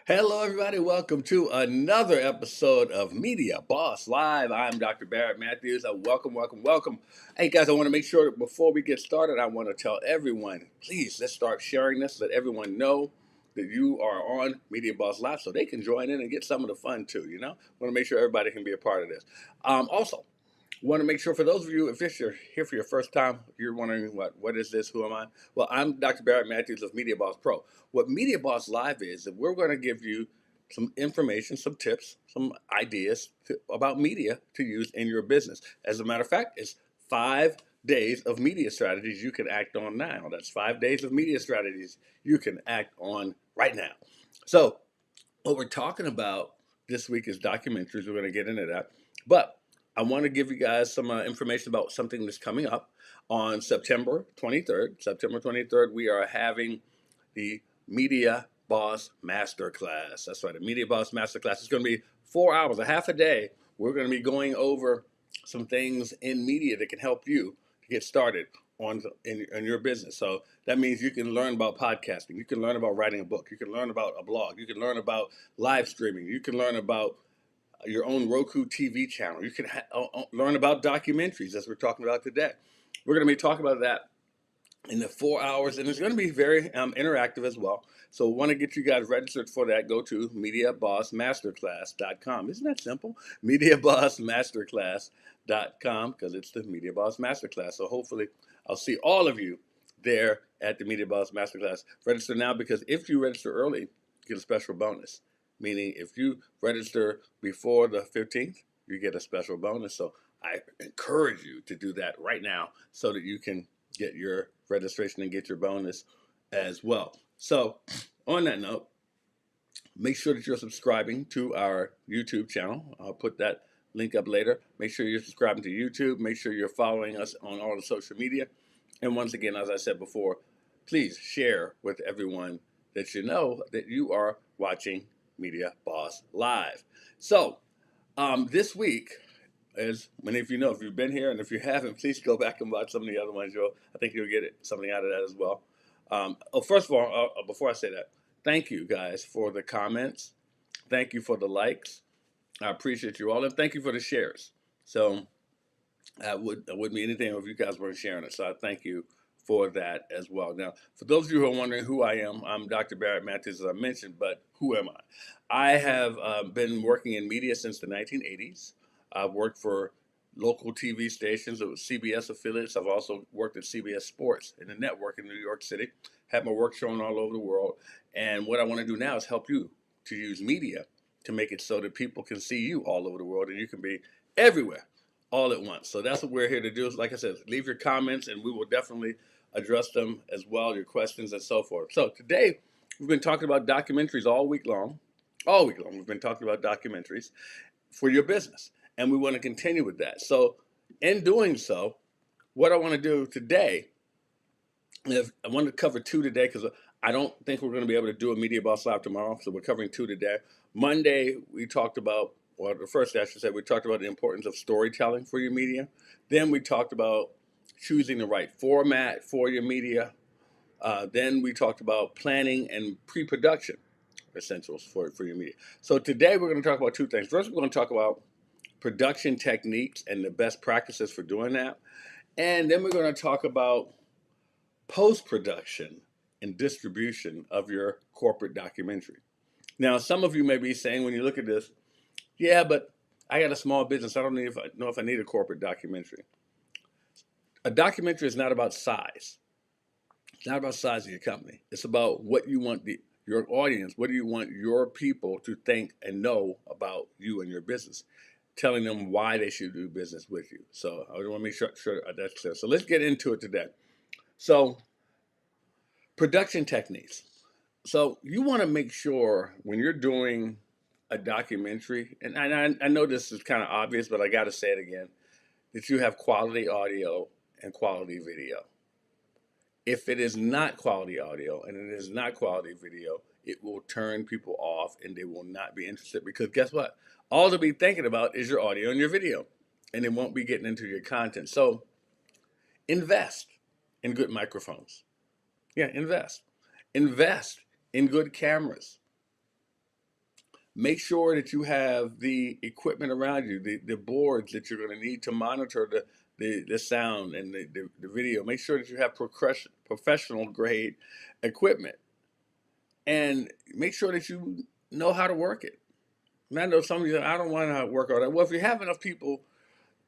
Hello, everybody. Welcome to another episode of Media Boss Live. I'm Dr. Barrett Matthews. Welcome. Hey, guys, I want to make sure that before we get started, I want to tell everyone, please, let's start sharing this. Let everyone know that you are on Media Boss Live so they can join in and get some of the fun too, Want to make sure everybody can be a part of this. Also, want to make sure for those of you, if you're here for your first time, you're wondering what is this? Who am I? Well, I'm Dr. Barrett Matthews of Media Boss Pro. What Media Boss Live is that we're going to give you some information, some tips, some ideas about media to use in your business. As a matter of fact, it's 5 days of media strategies you can act on now. That's 5 days of media strategies you can act on right now. So, what we're talking about this week is documentaries. We're going to get into that. But I want to give you guys some information about something that's coming up on September 23rd. September 23rd, we are having the Media Boss Masterclass. That's right, the Media Boss Masterclass. It's going to be 4 hours, a half a day. We're going to be going over some things in media that can help you to get started in your business. So that means you can learn about podcasting, you can learn about writing a book, you can learn about a blog, you can learn about live streaming, you can learn about your own Roku TV channel, you can learn about documentaries, as we're talking about today. We're going to be talking about that in the 4 hours, and it's going to be very interactive as well. So we want to get you guys registered for that. Go to MediaBossMasterclass.com. Isn't that simple? MediaBossMasterclass.com, because it's the Media Boss Masterclass. So hopefully I'll see all of you there at the Media Boss Masterclass. Register now, because if you register early, you get a special bonus. Meaning if you register before the 15th, you get a special bonus. So I encourage you to do that right now so that you can get your registration and get your bonus as well. So, on that note, make sure that you're subscribing to our YouTube channel. I'll put that link up later. Make sure you're subscribing to YouTube. Make sure you're following us on all the social media. And once again, as I said before, please share with everyone that you know that you are watching Media Boss Live. So, this week, as many of you know, if you've been here, and if you haven't, please go back and watch some of the other ones. I think you'll get something out of that as well. First of all, before I say that, thank you guys for the comments. Thank you for the likes. I appreciate you all, and thank you for the shares. So it wouldn't be anything if you guys weren't sharing it. So I thank you for that as well. Now, for those of you who are wondering who I am, I'm Dr. Barrett Matthews, as I mentioned, but who am I? I have been working in media since the 1980s. I've worked for local TV stations, it was CBS affiliates. I've also worked at CBS Sports in the network in New York City, had my work shown all over the world. And what I want to do now is help you to use media to make it so that people can see you all over the world and you can be everywhere all at once. So that's what we're here to do. Like I said, leave your comments and we will definitely address them as well, your questions and so forth. So today we've been talking about documentaries all week long. All week long we've been talking about documentaries for your business, and we want to continue with that. So in doing so, what I want to do today is I want to cover two today, because I don't think we're going to be able to do a Media Boss Live tomorrow, so we're covering two today. Monday, we talked about, well, the first day I should say, we talked about the importance of storytelling for your media. Then we talked about choosing the right format for your media. Then we talked about planning and pre-production essentials for your media. So today we're going to talk about two things. First, we're going to talk about production techniques and the best practices for doing that. And then we're going to talk about post-production and distribution of your corporate documentary. Now, some of you may be saying when you look at this, yeah, but I got a small business. I don't know if I need a corporate documentary. A documentary is not about size. It's not about size of your company. It's about what you want your audience, what do you want your people to think and know about you and your business, telling them why they should do business with you. So I want to make sure that's clear. So let's get into it today. So production techniques. So you want to make sure when you're doing a documentary, and I know this is kind of obvious, but I got to say it again, that you have quality audio and quality video. If it is not quality audio and it is not quality video, it will turn people off and they will not be interested, because guess what? All they'll be thinking about is your audio and your video, and they won't be getting into your content. So invest in good microphones. Yeah, invest. Invest in good cameras. Make sure that you have the equipment around you, the boards that you're going to need to monitor the sound and the video. Make sure that you have professional grade equipment, and make sure that you know how to work it. And I know some of you, I don't want to work all that. Well, if you have enough people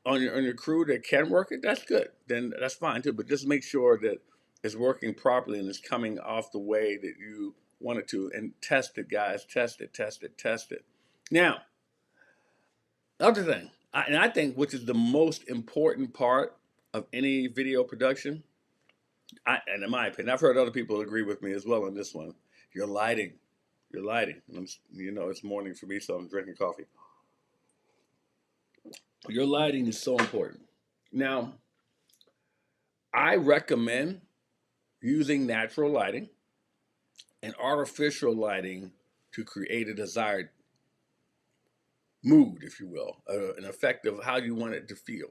on your crew that can work it, that's good. Then that's fine too. But just make sure that it's working properly and it's coming off the way that you want it to. And test it, guys. Test it, test it, test it. Now, other thing, and I think which is the most important part of any video production, and in my opinion, I've heard other people agree with me as well on this one. Your lighting, your lighting. You know, it's morning for me, so I'm drinking coffee. Your lighting is so important. Now, I recommend using natural lighting and artificial lighting to create a desired mood, if you will, an effect of how you want it to feel.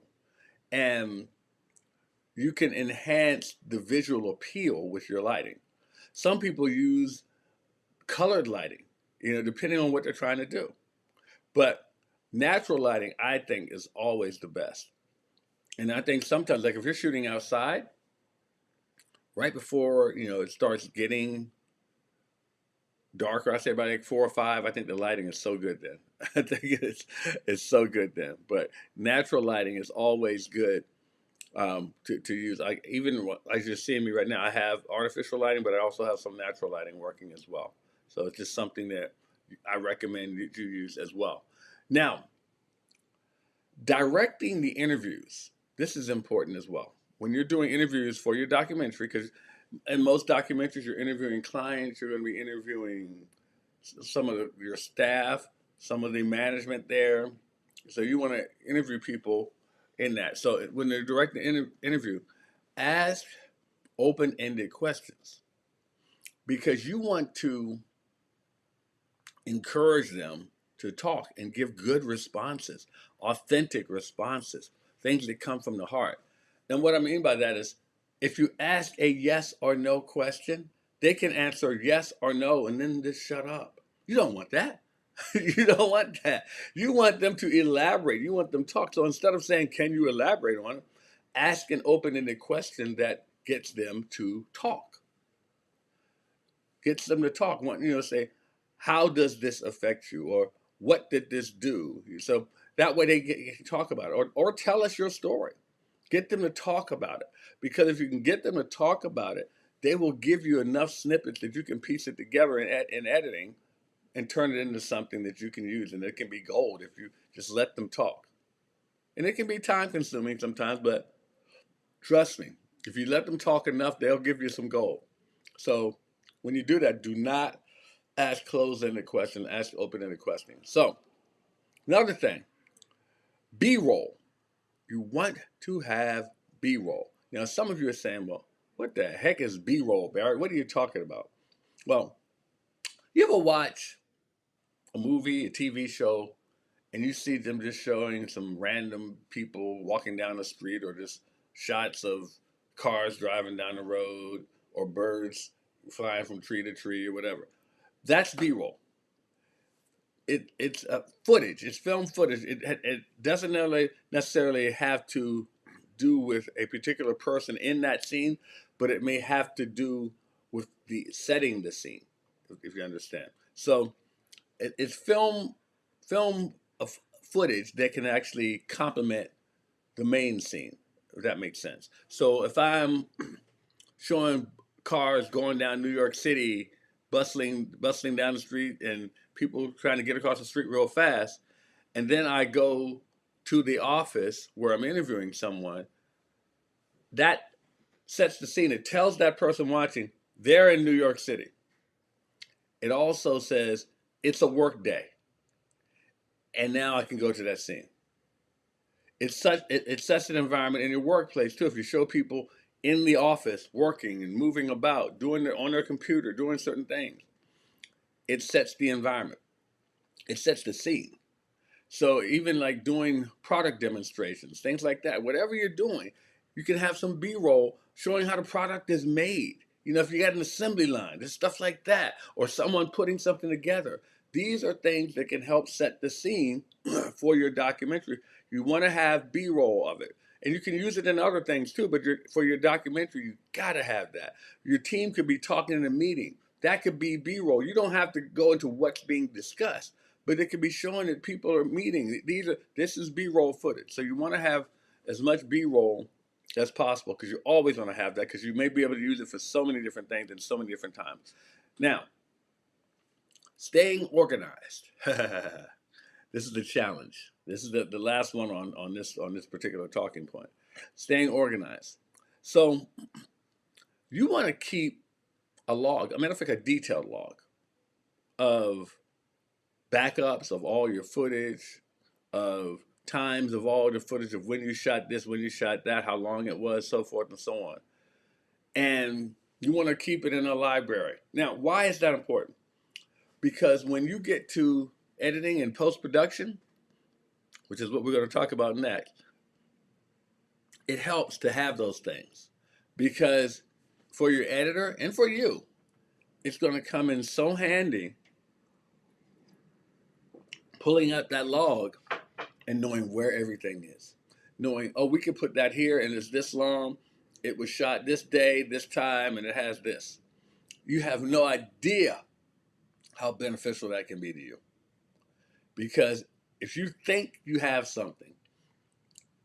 And you can enhance the visual appeal with your lighting. Some people use colored lighting, depending on what they're trying to do. But natural lighting, I think, is always the best. And I think sometimes, like if you're shooting outside, right before, it starts getting darker, I say about like 4 or 5, I think the lighting is so good then. I think it's so good then. But natural lighting is always good to use. Like even as you're seeing me right now, I have artificial lighting, but I also have some natural lighting working as well. So it's just something that I recommend you use as well. Now, directing the interviews. This is important as well. When you're doing interviews for your documentary, because in most documentaries, you're interviewing clients, you're going to be interviewing some of your staff, some of the management there. So you want to interview people in that. So when they're directing the interview, ask open-ended questions because you want to encourage them to talk and give good responses, authentic responses, things that come from the heart. And what I mean by that is if you ask a yes or no question, they can answer yes or no and then just shut up. You don't want that. You don't want that. You want them to elaborate. You want them to talk. So instead of saying, can you elaborate on it? Ask an open-ended question that gets them to talk. Gets them to talk. Say, how does this affect you? Or what did this do? So that way they can talk about it. Or tell us your story. Get them to talk about it. Because if you can get them to talk about it, they will give you enough snippets that you can piece it together in editing and turn it into something that you can use. And it can be gold if you just let them talk. And it can be time consuming sometimes, but trust me, if you let them talk enough, they'll give you some gold. So when you do that, do not ask closed-ended questions, ask open-ended questions. So another thing, B-roll. You want to have B-roll. Now, some of you are saying, well, what the heck is B-roll, Barry? What are you talking about? Well, you ever watch a movie, a TV show, and you see them just showing some random people walking down the street or just shots of cars driving down the road or birds flying from tree to tree or whatever. That's B-roll. It's footage. It's film footage. It doesn't necessarily have to do with a particular person in that scene, but it may have to do with the setting the scene, if you understand. So it's film of footage that can actually complement the main scene, if that makes sense. So if I'm showing cars going down New York City, bustling down the street, and people trying to get across the street real fast, and then I go to the office where I'm interviewing someone, that sets the scene. It tells that person watching they're in New York City. It also says it's a work day, and now I can go to that scene. It's such an environment in your workplace too. If you show people in the office working and moving about, on their computer, doing certain things, it sets the environment. It sets the scene. So even like doing product demonstrations, things like that, whatever you're doing, you can have some B-roll showing how the product is made. You know, if you got an assembly line, there's stuff like that, or someone putting something together. These are things that can help set the scene for your documentary. You want to have B-roll of it. And you can use it in other things too, but for your documentary, you got to have that. Your team could be talking in a meeting. That could be B-roll. You don't have to go into what's being discussed, but it could be showing that people are meeting. This is B-roll footage. So you want to have as much B-roll as possible, because you always want to have that, because you may be able to use it for so many different things and so many different times. Now, staying organized. This is the challenge. This is the last one on this particular talking point. Staying organized. So you want to keep a log, a matter of fact, a detailed log of backups of all your footage, of times of all the footage of when you shot this, when you shot that, how long it was, so forth and so on. And you want to keep it in a library. Now, why is that important? Because when you get to editing and post-production, which is what we're going to talk about next, it helps to have those things. Because for your editor and for you, it's going to come in so handy pulling up that log and knowing where everything is. Knowing, oh, we can put that here and it's this long. It was shot this day, this time, and it has this. You have no idea how beneficial that can be to you. Because if you think you have something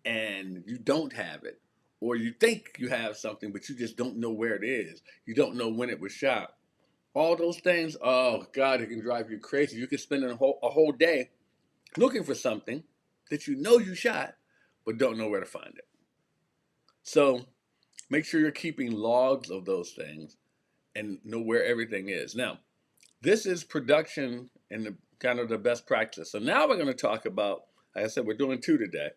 and you don't have it, or you think you have something but you just don't know where it is, you don't know when it was shot, all those things, oh God, it can drive you crazy. You can spend a whole day looking for something that you know you shot but don't know where to find it. So make sure you're keeping logs of those things and know where everything is. Now, this is production and the kind of the best practice. So now we're going to talk about, like I said, we're doing two today.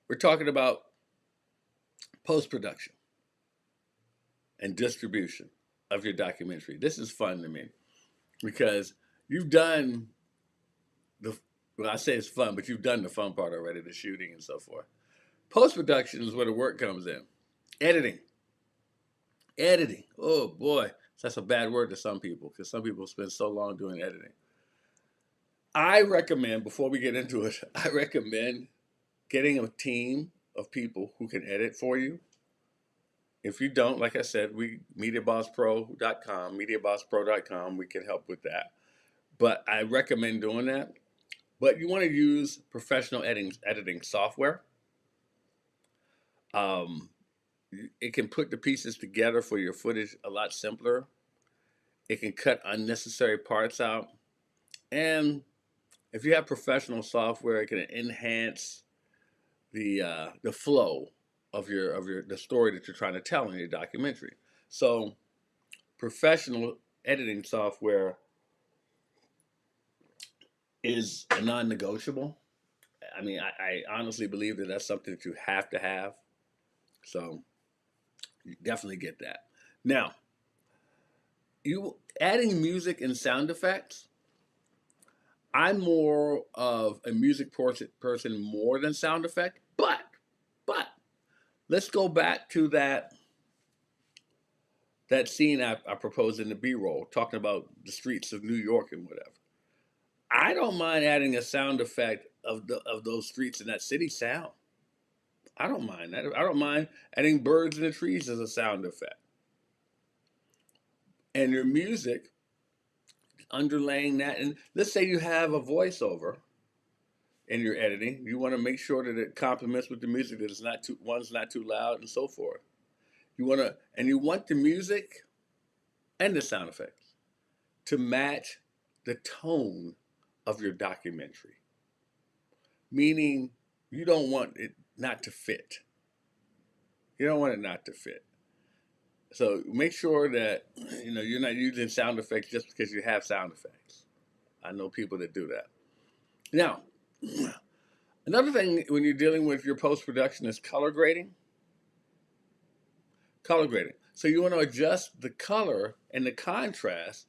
We're talking about post-production and distribution of your documentary. This is fun to me because you've done well, I say it's fun, but you've done the fun part already, the shooting and so forth. Post-production is where the work comes in. Editing. Editing. Oh boy, that's a bad word to some people because some people spend so long doing editing. I recommend, before we get into it, I recommend getting a team of people who can edit for you. If you don't, like I said, MediaBossPro.com, we can help with that. But I recommend doing that. But you want to use professional editing software. It can put the pieces together for your footage a lot simpler. It can cut unnecessary parts out. And if you have professional software, it can enhance the flow of the story that you're trying to tell in your documentary. So professional editing software is a non-negotiable. I mean, I honestly believe that that's something that you have to have. So you definitely get that. Now, you adding music and sound effects. I'm more of a music person more than sound effect, but let's go back to that scene I proposed in the B-roll, talking about the streets of New York and whatever. I don't mind adding a sound effect of those streets in that city sound. I don't mind that. I don't mind adding birds in the trees as a sound effect. And your music, underlaying that. And let's say you have a voiceover in your editing. You want to make sure that it complements with the music, that it's not too, one's not too loud and so forth. You want the music and the sound effects to match the tone of your documentary. Meaning you don't want it not to fit. You don't want it not to fit. So make sure that you're not using sound effects just because you have sound effects. I know people that do that. Now, another thing when you're dealing with your post-production is color grading. Color grading. So you want to adjust the color and the contrast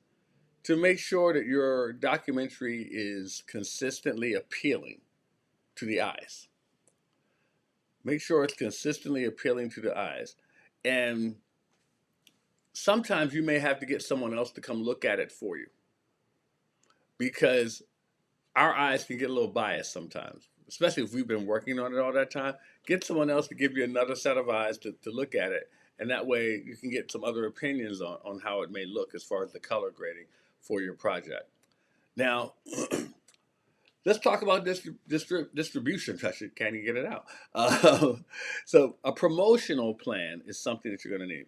to make sure that your documentary is consistently appealing to the eyes. Make sure it's consistently appealing to the eyes. And sometimes you may have to get someone else to come look at it for you, because our eyes can get a little biased sometimes, especially if we've been working on it all that time. Get someone else to give you another set of eyes to look at it. And that way you can get some other opinions on how it may look as far as the color grading for your project. Now, let's talk about distribution. Can you get it out? So a promotional plan is something that you're going to need.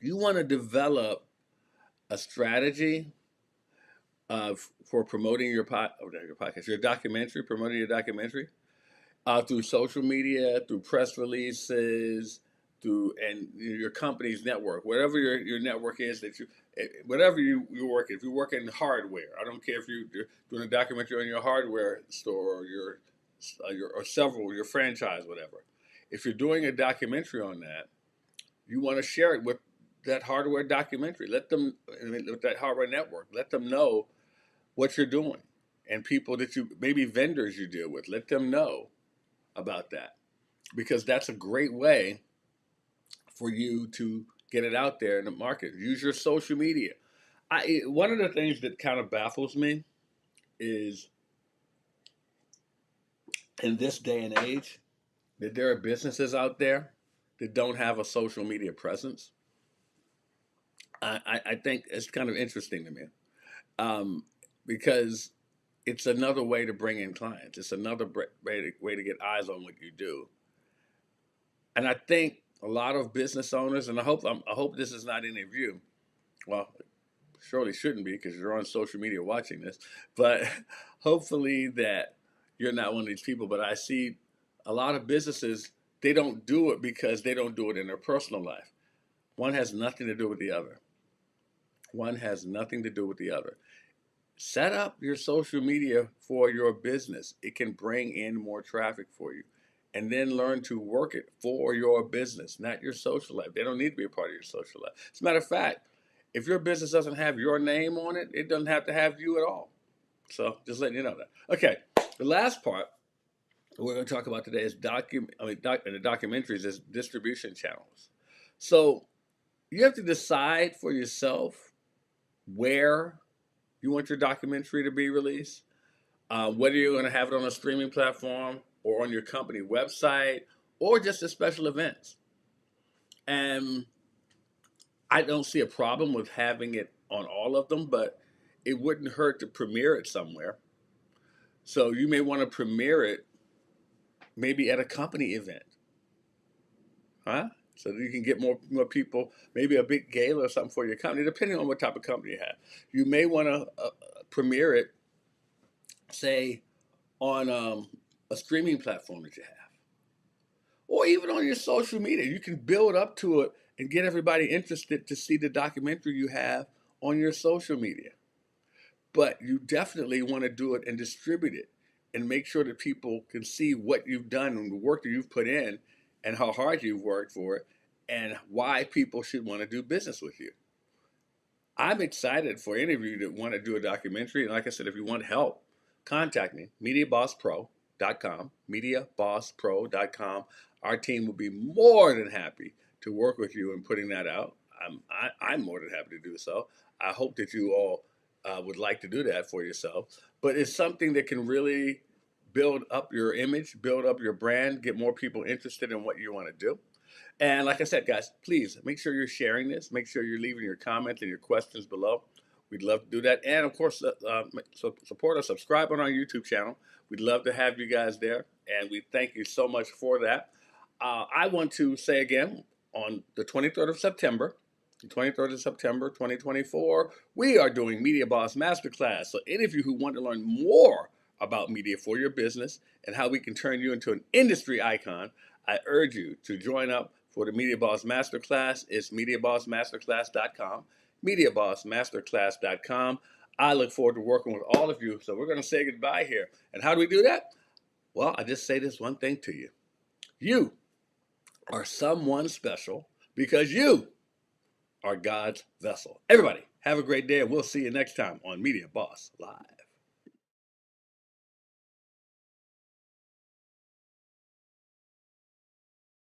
You want to develop a strategy for promoting your podcast, your documentary, promoting your documentary through social media, through press releases, and your company's network, whatever your network is that whatever you work. If you work in hardware, I don't care if you're doing a documentary on your hardware store or your franchise, whatever. If you're doing a documentary on that, you want to share it with that hardware documentary. With that hardware network, let them know what you're doing, and people that maybe vendors you deal with, let them know about that, because that's a great way for you to get it out there in the market. Use your social media. One of the things that kind of baffles me is, in this day and age, that there are businesses out there that don't have a social media presence. I think it's kind of interesting to me, because it's another way to bring in clients. It's another way to get eyes on what you do. And I think a lot of business owners, and I hope this is not any of you. Well, surely shouldn't be, because you're on social media watching this. But hopefully that you're not one of these people. But I see a lot of businesses, they don't do it because they don't do it in their personal life. One has nothing to do with the other. One has nothing to do with the other. Set up your social media for your business. It can bring in more traffic for you. And then learn to work it for your business, not your social life. They don't need to be a part of your social life. As a matter of fact, if your business doesn't have your name on it, it doesn't have to have you at all. So just letting you know that. Okay, the last part we're going to talk about today is the documentaries is distribution channels. So you have to decide for yourself where you want your documentary to be released, whether you're going to have it on a streaming platform or on your company website or just at special events. And I don't see a problem with having it on all of them, but it wouldn't hurt to premiere it somewhere. So you may want to premiere it maybe at a company event, huh? So that you can get more people, maybe a big gala or something for your company, depending on what type of company you have. You may want to premiere it, say, on a streaming platform that you have, or even on your social media. You can build up to it and get everybody interested to see the documentary you have on your social media. But you definitely want to do it and distribute it and make sure that people can see what you've done and the work that you've put in and how hard you've worked for it and why people should want to do business with you. I'm excited for any of you that want to do a documentary. And like I said, if you want help, contact me, MediaBossPro.com, MediaBossPro.com. Our team will be more than happy to work with you in putting that out. I'm more than happy to do so. I hope that you all would like to do that for yourself. But it's something that can really build up your image, build up your brand, get more people interested in what you want to do. And like I said, guys, please make sure you're sharing this. Make sure you're leaving your comments and your questions below. We'd love to do that. And of course, support us, subscribe on our YouTube channel. We'd love to have you guys there. And we thank you so much for that. I want to say again, on the 23rd of September, 2024, we are doing Media Boss Masterclass. So any of you who want to learn more about media for your business and how we can turn you into an industry icon, I urge you to join up for the Media Boss Masterclass. It's MediaBossMasterclass.com, MediaBossMasterclass.com. I look forward to working with all of you. So we're going to say goodbye here. And how do we do that? Well, I just say this one thing to you. You are someone special because you are God's vessel. Everybody, have a great day, and we'll see you next time on Media Boss Live.